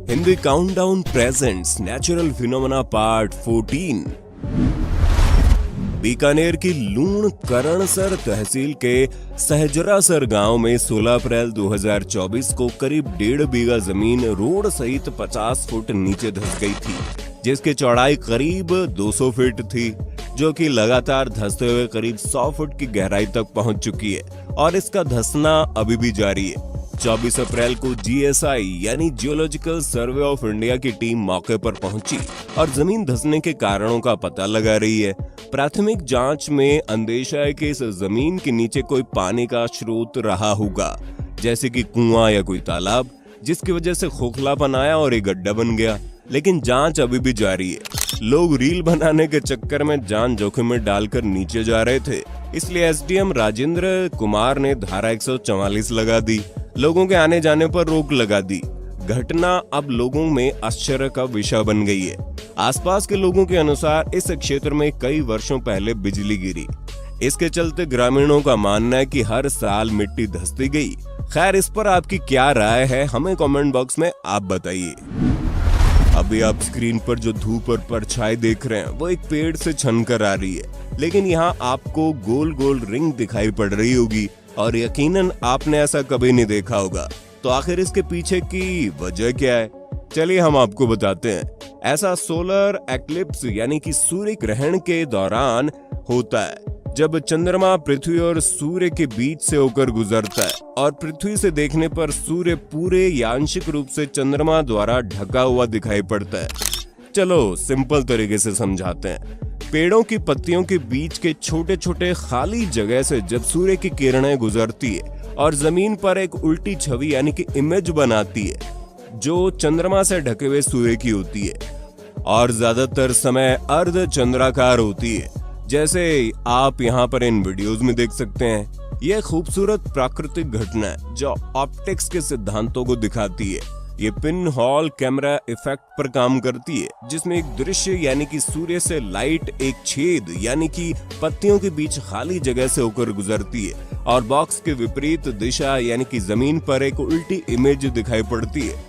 Hindi countdown presents natural phenomena part 14। Bikaner की लूण करणसर तहसील के सहजरासर गांव में 16 अप्रैल 2024 को करीब 1.5 बीघा जमीन रोड सहित 50 फुट नीचे धंस गई थी, जिसकी चौड़ाई करीब 200 फीट थी, जो कि लगातार धंसते हुए करीब 100 फुट की गहराई तक पहुंच चुकी है और इसका धंसना अभी भी जारी है। 24 अप्रैल को GSI यानी जियोलॉजिकल सर्वे ऑफ इंडिया की टीम मौके पर पहुंची और जमीन धंसने के कारणों का पता लगा रही है। प्राथमिक जांच में अंदेशा है कि इस जमीन के नीचे कोई पानी का स्रोत रहा होगा, जैसे कि कुआं या कोई तालाब, जिसकी वजह से खोखलापन आया और एक गड्ढा बन गया। लेकिन जांच अभी भी जारी है। लोग रील बनाने के चक्कर में जान जोखिम में डालकर नीचे जा रहे थे, इसलिए SDM राजेंद्र कुमार ने धारा 144 लगा दी, लोगों के आने जाने पर रोक लगा दी। घटना अब लोगों में आश्चर्य का विषय बन गई है। आसपास के लोगों के अनुसार इस क्षेत्र में कई वर्षों पहले बिजली गिरी। इसके चलते ग्रामीणों का मानना है कि हर साल मिट्टी धंसती गई। खैर, इस पर आपकी क्या राय है, हमें कमेंट बॉक्स में आप बताइए। अभी आप स्क्रीन पर जो धूप और परछाई देख रहे हैं वो एक पेड़ से छनकर आ रही है, लेकिन यहाँ आपको गोल गोल रिंग दिखाई पड़ रही होगी और यकीनन आपने ऐसा कभी नहीं देखा होगा। तो आखिर इसके पीछे की वजह क्या है, चलिए हम आपको बताते हैं। ऐसा सोलर एक्लिप्स यानी कि सूर्य ग्रहण के दौरान होता है, जब चंद्रमा पृथ्वी और सूर्य के बीच से होकर गुजरता है और पृथ्वी से देखने पर सूर्य पूरे या आंशिक रूप से चंद्रमा द्वारा ढका हुआ दिखाई पड़ता है। चलो सिंपल तरीके से समझाते हैं। पेड़ों की पत्तियों के बीच के छोटे छोटे खाली जगह से जब सूर्य की किरणें गुजरती है और जमीन पर एक उल्टी छवि यानी कि इमेज बनाती है, जो चंद्रमा से ढके हुए सूर्य की होती है और ज्यादातर समय अर्ध चंद्राकार होती है, जैसे आप यहाँ पर इन वीडियोस में देख सकते हैं। यह खूबसूरत प्राकृतिक घटना है जो ऑप्टिक्स के सिद्धांतों को दिखाती है। ये पिन हॉल कैमरा इफेक्ट पर काम करती है, जिसमें एक दृश्य यानी कि सूर्य से लाइट एक छेद यानी कि पत्तियों के बीच खाली जगह से होकर गुजरती है और बॉक्स के विपरीत दिशा यानी कि जमीन पर एक उल्टी इमेज दिखाई पड़ती है।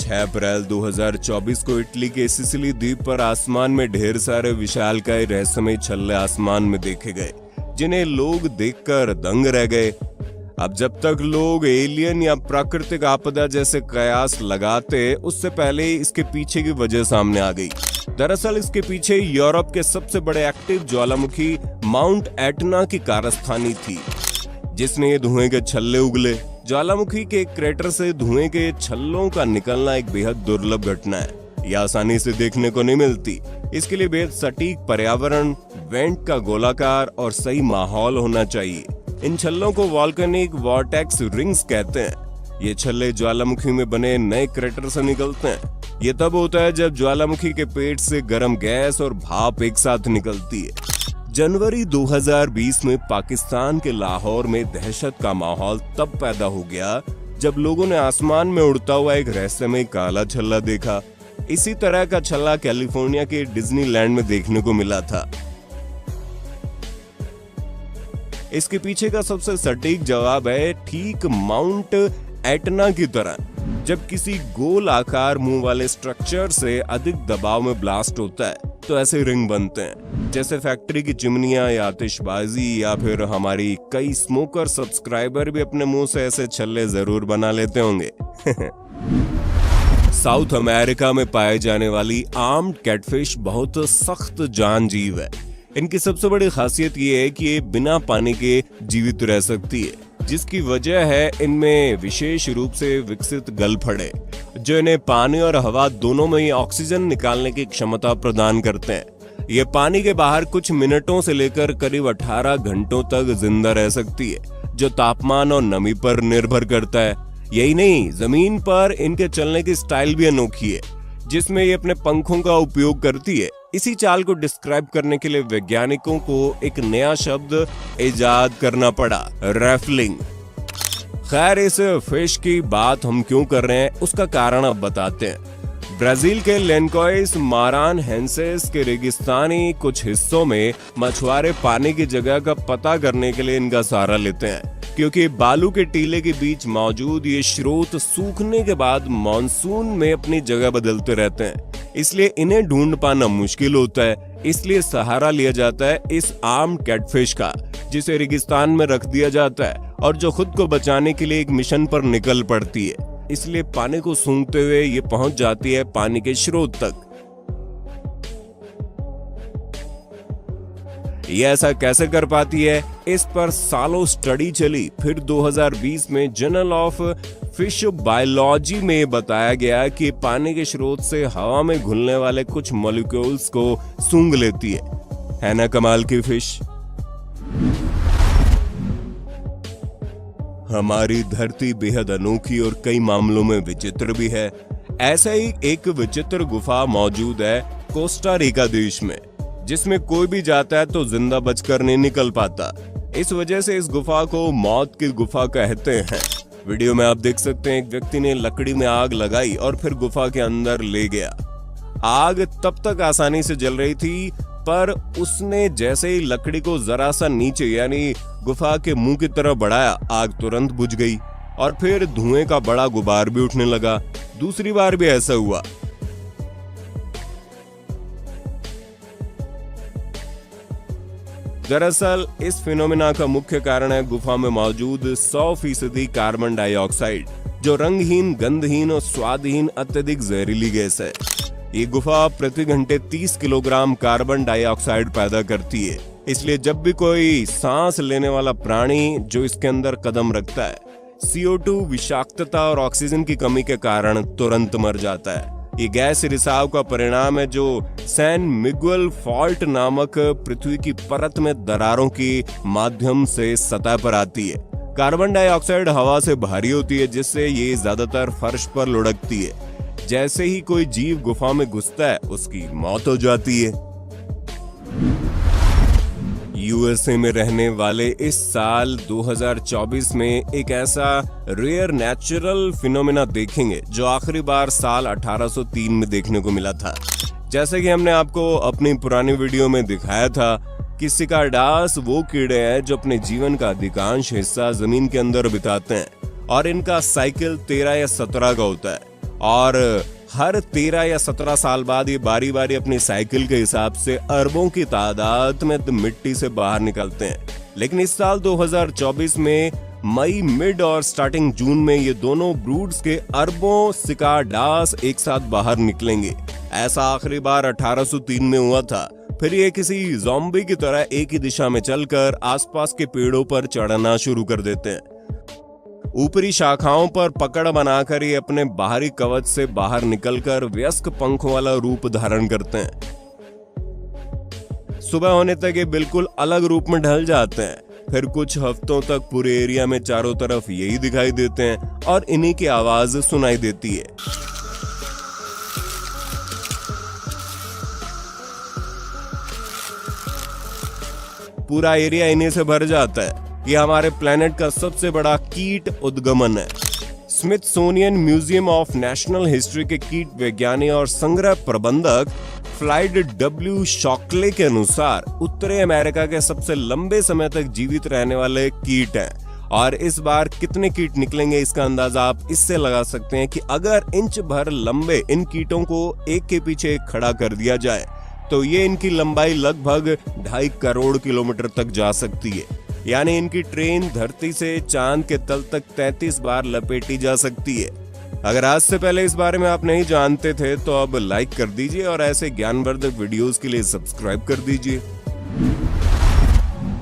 अप्रैल 2024 को इटली के सिसिली द्वीप पर आसमान में ढेर सारे विशालकाय रहस्यमय छल्ले आसमान में देखे गए, जिन्हें लोग देखकर दंग रह गए। अब जब तक लोग एलियन या प्राकृतिक आपदा जैसे कयास लगाते, उससे पहले इसके पीछे की वजह सामने आ गई। दरअसल इसके पीछे यूरोप के सबसे बड़े एक्टिव ज्वालामुखी माउंट एटना की कारस्तानी थी, जिसने ये धुएं के छल्ले उगले। ज्वालामुखी के क्रेटर से धुएं के छल्लों का निकलना एक बेहद दुर्लभ घटना है। यह आसानी से देखने को नहीं मिलती। इसके लिए बेहद सटीक पर्यावरण, वेंट का गोलाकार और सही माहौल होना चाहिए। इन छल्लों को वॉल्केनिक वॉर्टेक्स रिंग्स कहते हैं। ये छल्ले ज्वालामुखी में बने नए क्रेटर से निकलते हैं। ये तब होता है जब ज्वालामुखी के पेट से गर्म गैस और भाप एक साथ निकलती है। जनवरी 2020 में पाकिस्तान के लाहौर में दहशत का माहौल तब पैदा हो गया जब लोगों ने आसमान में उड़ता हुआ एक रहस्यमय काला छल्ला देखा। इसी तरह का छल्ला कैलिफोर्निया के डिज्नीलैंड में देखने को मिला था। इसके पीछे का सबसे सटीक जवाब है ठीक माउंट एटना की तरह, जब किसी गोल आकार मुंह वाले स्ट्रक्चर से अधिक दबाव में ब्लास्ट होता है तो ऐसे रिंग बनते हैं। जैसे फैक्ट्री की चिमनियां या आतिशबाजी या फिर हमारी कई स्मोकर सब्सक्राइबर भी अपने मुंह से ऐसे छल्ले जरूर बना लेते होंगे। साउथ अमेरिका में पाए जाने वाली आर्म्ड कैटफिश बहुत सख्त जान जीव है। इनकी सबसे बड़ी खासियत ये है कि ये बिना पानी के जीवित रह सकती है, जिसकी वजह है इनमें विशेष रूप से विकसित गलफड़े, जो इन्हें पानी और हवा दोनों में ही ऑक्सीजन निकालने की क्षमता प्रदान करते हैं। ये पानी के बाहर कुछ मिनटों से लेकर करीब 18 घंटों तक जिंदा रह सकती है, जो तापमान और नमी पर निर्भर करता है। यही नहीं, जमीन पर इनके चलने की स्टाइल भी अनोखी है, जिसमें ये अपने पंखों का उपयोग करती है। इसी चाल को डिस्क्राइब करने के लिए वैज्ञानिकों को एक नया शब्द इजाद करना पड़ा, रैफलिंग। खैर, इस फिश की बात हम क्यों कर रहे हैं उसका कारण अब बताते हैं। ब्राजील के लेनकोइस मारानहेंसेस के रेगिस्तानी कुछ हिस्सों में मछुआरे पानी की जगह का पता करने के लिए इनका सहारा लेते हैं। क्योंकि बालू के टीले के बीच मौजूद ये स्रोत सूखने के बाद मॉनसून में अपनी जगह बदलते रहते हैं, इसलिए इन्हें ढूंढ पाना मुश्किल होता है। इसलिए सहारा लिया जाता है इस आम कैटफिश का, जिसे रेगिस्तान में रख दिया जाता है और जो खुद को बचाने के लिए एक मिशन पर निकल पड़ती है। इसलिए पानी को सूंघते हुए ये पहुंच जाती है पानी के स्रोत तक। ये ऐसा कैसे कर पाती है, इस पर सालों स्टडी चली। फिर 2020 में जर्नल ऑफ फिश बायोलॉजी में बताया गया कि पानी के स्रोत से हवा में घुलने वाले कुछ मॉलिक्यूल्स को सूंघ लेती है ना कमाल की फिश। हमारी धरती बेहद अनोखी और कई मामलों में विचित्र भी है। ऐसा ही एक विचित्र गुफा मौजूद है कोस्टा रिका देश में, जिसमें कोई भी जाता है तो जिंदा बचकर नहीं निकल पाता। इस वजह से इस गुफा को मौत की गुफा कहते हैं। वीडियो में आप देख सकते हैं एक व्यक्ति ने लकड़ी में आग लगाई और फिर गुफा के अंदर ले गया। आग तब तक आसानी से जल रही थी, पर उसने जैसे ही लकड़ी को जरा सा नीचे यानी गुफा के मुंह की तरफ बढ़ाया, आग तुरंत बुझ गई और फिर धुएं का बड़ा गुबार भी उठने लगा। दूसरी बार भी ऐसा हुआ। दरअसल इस फिनोमिना का मुख्य कारण है गुफा में मौजूद 100% कार्बन डाइऑक्साइड, जो रंगहीन, गंधहीन और स्वादहीन अत्यधिक जहरीली गैस है। ये गुफा प्रति घंटे 30 किलोग्राम कार्बन डाइऑक्साइड पैदा करती है। इसलिए जब भी कोई सांस लेने वाला प्राणी जो इसके अंदर कदम रखता है, CO2 विषाक्तता और ऑक्सीजन की कमी के कारण तुरंत मर जाता है। ये गैस रिसाव का परिणाम है जो सैन मिगुएल फॉल्ट नामक पृथ्वी की परत में दरारों के माध्यम से सतह पर आती है। कार्बन डाइऑक्साइड हवा से भारी होती है, जिससे ये ज्यादातर फर्श पर लुढ़कती है। जैसे ही कोई जीव गुफा में घुसता है, उसकी मौत हो जाती है। USA में रहने वाले इस साल 2024 में एक ऐसा रेयर नेचुरल फिनोमेना देखेंगे जो आखिरी बार साल 1803 में देखने को मिला था। जैसे कि हमने आपको अपनी पुरानी वीडियो में दिखाया था कि सिकाडास वो कीड़े हैं जो अपने जीवन का अधिकांश हिस्सा जमीन के अंदर बिताते हैं और इनका साइकिल 13 या 17 का होता है और हर 13 या 17 साल बाद ये बारी बारी अपनी साइकिल के हिसाब से अरबों की तादाद में मिट्टी से बाहर निकलते हैं। लेकिन इस साल 2024 में मई मिड और स्टार्टिंग जून में ये दोनों ब्रूड्स के अरबों सिकाडास एक साथ बाहर निकलेंगे। ऐसा आखिरी बार 1803 में हुआ था। फिर ये किसी ज़ॉम्बी की तरह एक ही दिशा में चलकर आसपास के पेड़ों पर चढ़ना शुरू कर देते हैं। ऊपरी शाखाओं पर पकड़ बनाकर ये अपने बाहरी कवच से बाहर निकलकर वयस्क पंखों वाला रूप धारण करते हैं। सुबह होने तक ये बिल्कुल अलग रूप में ढल जाते हैं। फिर कुछ हफ्तों तक पूरे एरिया में चारों तरफ यही दिखाई देते हैं और इन्हीं की आवाज सुनाई देती है। पूरा एरिया इन्हीं से भर जाता है। ये हमारे प्लेनेट का सबसे बड़ा कीट उद्गमन है। Smithsonian museum of national history के कीट वैज्ञानिक और संग्रह प्रबंधक फ्लाइड W. शॉकले के अनुसार उत्तरी अमेरिका के सबसे लंबे समय तक जीवित रहने वाले कीट हैं। और इस बार कितने कीट निकलेंगे इसका अंदाजा आप इससे लगा सकते हैं कि अगर इंच भर लंबे इन कीटों को एक के पीछे एक खड़ा कर दिया जाए तो ये इनकी लंबाई लगभग 2.5 करोड़ किलोमीटर तक जा सकती है। यानी इनकी ट्रेन धरती से चांद के तल तक 33 बार लपेटी जा सकती है। अगर आज से पहले इस बारे में आप नहीं जानते थे तो अब लाइक कर दीजिए और ऐसे ज्ञानवर्धक वीडियोस के लिए सब्सक्राइब कर दीजिए।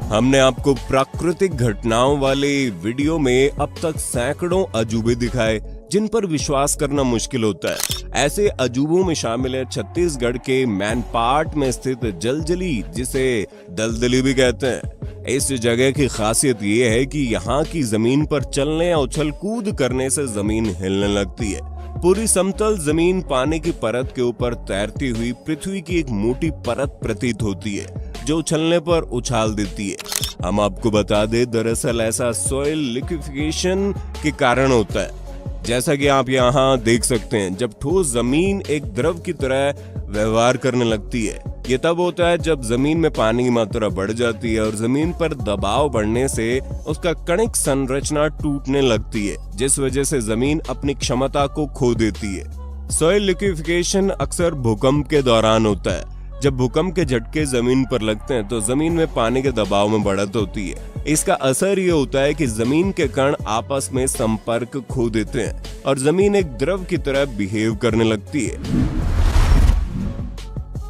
हमने आपको प्राकृतिक घटनाओं वाले वीडियो में अब तक सैकड़ों अजूबे दिखाए जिन पर विश्वास करना मुश्किल होता है। ऐसे अजूबों में शामिल है छत्तीसगढ़ के मैनपाट में स्थित जलजली, जिसे दलदली भी कहते हैं। इस जगह की खासियत ये है कि यहाँ की जमीन पर चलने या उछल कूद करने से जमीन हिलने लगती है। पूरी समतल जमीन पानी की परत के ऊपर तैरती हुई पृथ्वी की एक मोटी परत प्रतीत होती है जो उछलने पर उछाल देती है। हम आपको बता दें, दरअसल ऐसा सॉइल लिक्विफिकेशन के कारण होता है। जैसा कि आप यहाँ देख सकते हैं, जब ठोस जमीन एक द्रव की तरह व्यवहार करने लगती है। ये तब होता है जब जमीन में पानी की मात्रा बढ़ जाती है और जमीन पर दबाव बढ़ने से उसका कणिक संरचना टूटने लगती है, जिस वजह से जमीन अपनी क्षमता को खो देती है। सॉइल लिक्विफिकेशन अक्सर भूकंप के दौरान होता है। जब भूकंप के झटके जमीन पर लगते हैं तो जमीन में पानी के दबाव में बढ़त होती है। इसका असर ये होता है कि जमीन के कण आपस में संपर्क खो देते हैं और जमीन एक द्रव की तरह बिहेव करने लगती है।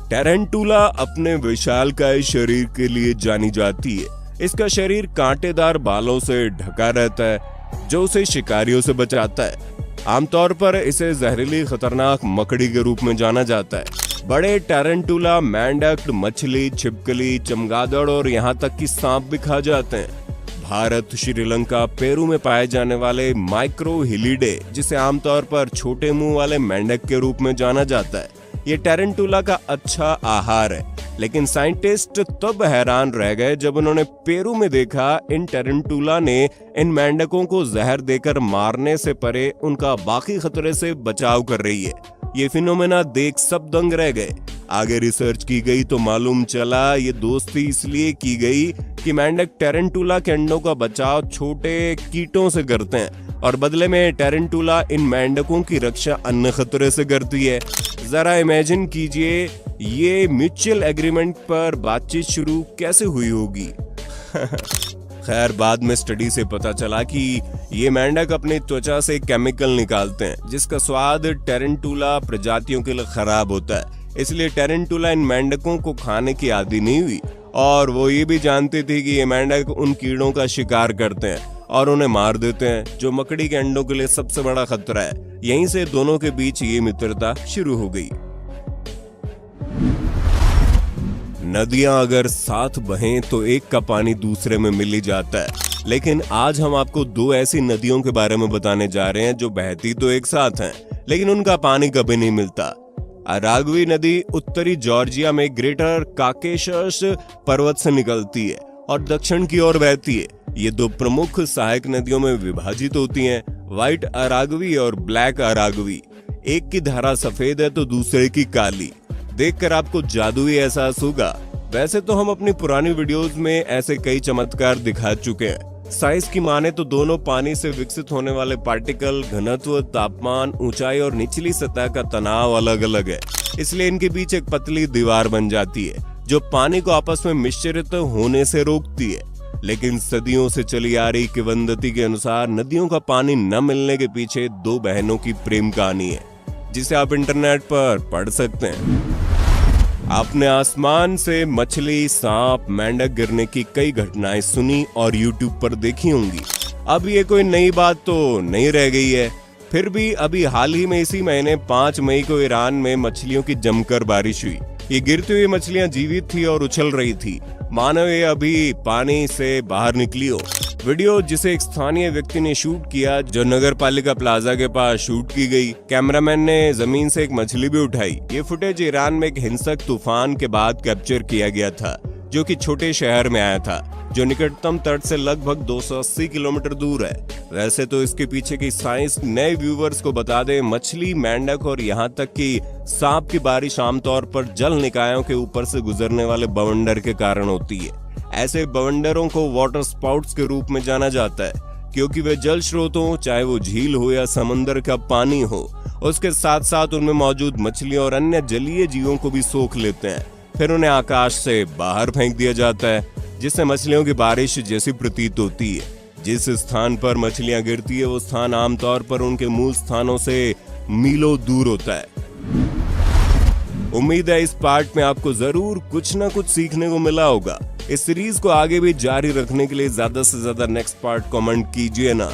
टैरेंटुला अपने विशालकाय शरीर के लिए जानी जाती है। इसका शरीर कांटेदार बालों से ढका रहता है जो उसे शिकारियों से बचाता है। आमतौर पर इसे जहरीली खतरनाक मकड़ी के रूप में जाना जाता है। बड़े टैरेंटुला मेंढक, मछली, छिपकली, चमगादड़ और यहाँ तक कि सांप भी खा जाते हैं। भारत, श्रीलंका, पेरू में पाए जाने वाले माइक्रोहिलिडे, जिसे आमतौर पर छोटे मुंह वाले मेंढक के रूप में जाना जाता है, ये टैरेंटुला का अच्छा आहार है। लेकिन साइंटिस्ट तब हैरान रह गए जब उन्होंने पेरू में देखा इन टैरेंटुला ने इन मेंढकों को जहर देकर मारने से परे उनका बाकी खतरे से बचाव कर रही है। ये फिनोमेना देख सब दंग रह गए। आगे रिसर्च की गई तो मालूम चला ये दोस्ती इसलिए की गई कि मेंढक टैरेंटुला के अंडों का बचाव छोटे कीटों से करते हैं और बदले में टैरेंटुला इन मेंढकों की रक्षा अन्य खतरे से करती है। जरा इमेजिन कीजिए ये म्यूचुअल एग्रीमेंट पर बातचीत शुरू कैसे हुई होगी। खैर, बाद में स्टडी से पता चला कि ये मेंढक अपनी त्वचा से केमिकल निकालते हैं जिसका स्वाद टैरेंटुला प्रजातियों के लिए खराब होता है। इसलिए टैरेंटुला इन मेंढकों को खाने की आदी नहीं हुई और वो ये भी जानती थी कि ये मेंढक उन कीड़ों का शिकार करते हैं और उन्हें मार देते हैं, जो मकड़ी के अंडों के लिए सबसे बड़ा खतरा है। यहीं से दोनों के बीच ये मित्रता शुरू हो गई। नदियां अगर साथ बहें तो एक का पानी दूसरे में मिल ही जाता है। लेकिन आज हम आपको दो ऐसी नदियों के बारे में बताने जा रहे हैं जो बहती तो एक साथ हैं, लेकिन उनका पानी कभी नहीं मिलता। अराग्वी नदी उत्तरी जॉर्जिया में ग्रेटर काकेशस पर्वत से निकलती है और दक्षिण की ओर बहती है। ये दो प्रमुख सहायक नदियों में विभाजित होती हैं, व्हाइट अराग्वी और ब्लैक अराग्वी। एक की धारा सफेद है तो दूसरे की काली। देखकर आपको जादुई एहसास होगा। वैसे तो हम अपनी पुरानी वीडियोस में ऐसे कई चमत्कार दिखा चुके हैं। साइज की माने तो दोनों पानी से विकसित होने वाले पार्टिकल, घनत्व, तापमान, ऊंचाई और निचली सतह का तनाव अलग अलग है। इसलिए इनके बीच एक पतली दीवार बन जाती है जो पानी को आपस में मिश्रित होने से रोकती है। लेकिन सदियों से चली आ रही किंवदंती के अनुसार नदियों का पानी न मिलने के पीछे दो बहनों की प्रेम कहानी है, जिसे आप इंटरनेट पर पढ़ सकते हैं। आपने आसमान से मछली, सांप, मेंढक गिरने की कई घटनाएं सुनी और YouTube पर देखी होंगी। अब ये कोई नई बात तो नहीं रह गई है। फिर भी अभी हाल ही में इसी महीने 5 मई को ईरान में मछलियों की जमकर बारिश हुई। ये गिरती हुई मछलियां जीवित थी और उछल रही थी, मानो ये अभी पानी से बाहर निकली हो। वीडियो जिसे एक स्थानीय व्यक्ति ने शूट किया, जो नगर पालिका प्लाजा के पास शूट की गई। कैमरामैन ने जमीन से एक मछली भी उठाई। ये फुटेज ईरान में एक हिंसक तूफान के बाद कैप्चर किया गया था, जो कि छोटे शहर में आया था, जो निकटतम तट से लगभग 280 किलोमीटर दूर है। वैसे तो इसके पीछे की साइंस नए व्यूवर्स को बता दे, मछली, मेंढक और यहाँ तक कि सांप की बारिश आमतौर पर जल निकायों के ऊपर से गुजरने वाले बवंडर के कारण होती है। ऐसे बवंडरों को वाटर स्पाउट्स के रूप में जाना जाता है, क्योंकि वे जल स्रोतों, चाहे वो झील हो या समंदर का पानी हो, उसके साथ साथ उनमें मौजूद मछलियों और अन्य जलीय जीवों को भी सोख लेते हैं। फिर उन्हें आकाश से बाहर फेंक दिया जाता है, जिससे मछलियों की बारिश जैसी प्रतीत होती है। जिस स्थान पर मछलियां गिरती है वो स्थान आमतौर पर उनके मूल स्थानों से मीलों दूर होता है। उम्मीद है इस पार्ट में आपको जरूर कुछ ना कुछ सीखने को मिला होगा। इस सीरीज को आगे भी जारी रखने के लिए ज्यादा से ज्यादा नेक्स्ट पार्ट कमेंट कीजिए ना।